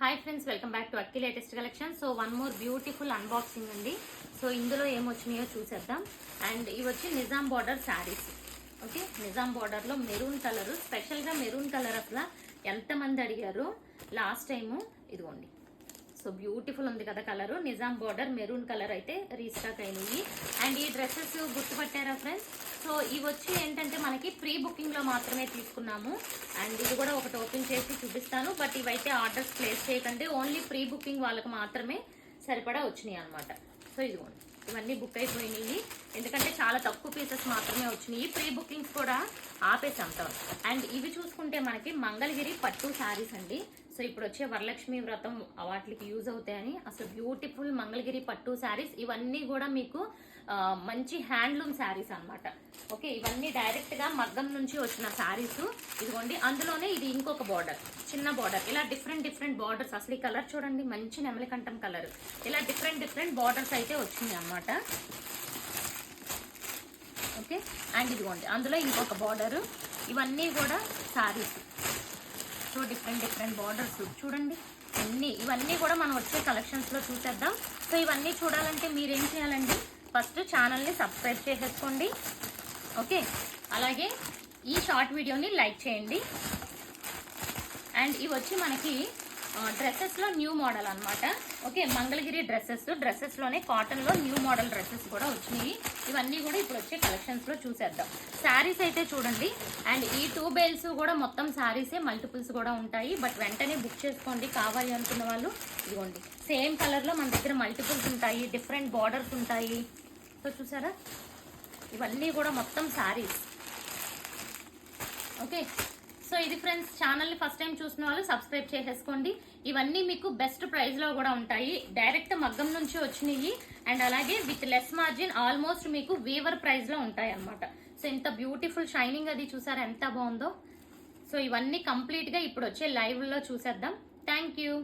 Hi friends, welcome back to Akki latest collection. So one more beautiful unboxing అండి. So ఇందులో ఏమొచ్చినాయో చూసేద్దాం. And ఇవి వచ్చి Nizam border sarees. Okay, Nizam బార్డర్లో మెరూన్ కలర్, స్పెషల్గా మెరూన్ కలర్ అసలు ఎంతమంది అడిగారు లాస్ట్ టైము. ఇదిగోండి, సో బ్యూటిఫుల్ ఉంది కదా colour. Nizam border maroon colour అయితే రీస్టాక్ అయినాయి. అండ్ ఈ డ్రెస్సెస్ గుర్తుపట్టారా ఫ్రెండ్స్? సో ఇవి వచ్చి ఏంటంటే మనకి ప్రీ బుకింగ్ లో మాత్రమే తీసుకున్నాము. అండ్ ఇది కూడా ఒకటి ఓపెన్ చేసి చూపిస్తాను. బట్ ఇవైతే ఆర్డర్స్ ప్లేస్ చేయకండి, ఓన్లీ ప్రీ బుకింగ్ వాళ్ళకి మాత్రమే సరిపడా వచ్చినాయి అనమాట. సో ఇదిగోండి, ఇవన్నీ బుక్ అయిపోయినాయి ఎందుకంటే చాలా తక్కువ పీసెస్ మాత్రమే వచ్చినాయి. ప్రీ బుకింగ్స్ కూడా ఆపేసాం. అండ్ ఇవి చూసుకుంటే మనకి మంగళగిరి పట్టు శారీస్ అండి. సో ఇప్పుడు వచ్చే వరలక్ష్మి వ్రతం వాటికి యూజ్ అవుతాయని అసలు బ్యూటిఫుల్ మంగళగిరి పట్టు శారీస్. ఇవన్నీ కూడా మీకు మంచి హ్యాండ్లూమ్ శారీస్ అనమాట. ఓకే, ఇవన్నీ డైరెక్ట్ గా మగ్గం నుంచి వచ్చిన శారీస్. ఇదిగోండి, అందులోనే ఇది ఇంకొక బార్డర్, చిన్న బార్డర్. ఇలా డిఫరెంట్ బార్డర్స్. అసలు ఈ కలర్ చూడండి, మంచి నెమలికంఠం కలర్. ఇలా డిఫరెంట్ బార్డర్స్ అయితే వచ్చినాయి అనమాట. ఓకే, అండ్ ఇదిగోండి అందులో ఇంకొక బార్డర్. ఇవన్నీ కూడా శారీస్. సో డిఫరెంట్ బార్డర్స్ చూడండి. ఇవన్నీ కూడా మనం వచ్చే కలెక్షన్స్ లో చూసేద్దాం. సో ఇవన్నీ చూడాలంటే మీరేం చేయాలండి, ఫస్ట్ ఛానల్ని సబ్స్క్రైబ్ చేసేసుకోండి. ఓకే, అలాగే ఈ షార్ట్ వీడియోని లైక్ చేయండి. అండ్ ఇవి వచ్చి మనకి డ్రెస్సెస్లో న్యూ మోడల్ అనమాట. ఓకే, మంగళగిరి డ్రెస్సెస్లోనే కాటన్లో న్యూ మోడల్ డ్రెస్సెస్ కూడా వచ్చినాయి. ఇవన్నీ కూడా ఇప్పుడు వచ్చే కలెక్షన్స్లో చూసేద్దాం. శారీస్ అయితే చూడండి. అండ్ ఈ 2 బేల్స్ కూడా మొత్తం శారీసే, మల్టిపుల్స్ కూడా ఉంటాయి. బట్ వెంటనే బుక్ చేసుకోండి కావాలి అనుకున్న వాళ్ళు. ఇదిగోండి, సేమ్ కలర్లో మన దగ్గర మల్టిపుల్స్ ఉంటాయి, డిఫరెంట్ బార్డర్స్ ఉంటాయి. సో చూసారా, ఇవన్నీ కూడా మొత్తం శారీస్. ఓకే, సో ఇది ఫ్రెండ్స్, ఛానల్ని ఫస్ట్ టైం చూసిన వాళ్ళు సబ్స్క్రైబ్ చేసేసుకోండి. ఇవన్నీ మీకు బెస్ట్ ప్రైస్లో కూడా ఉంటాయి, డైరెక్ట్ మగ్గం నుంచి వచ్చినాయి. అండ్ అలాగే విత్ లెస్ మార్జిన్, ఆల్మోస్ట్ మీకు వీవర్ ప్రైస్లో ఉంటాయి అన్నమాట. సో ఇంత బ్యూటిఫుల్ షైనింగ్ అది చూసారా ఎంత బాగుందో. సో ఇవన్నీ కంప్లీట్గా ఇప్పుడు వచ్చే లైవ్లో చూసేద్దాం. Thank you.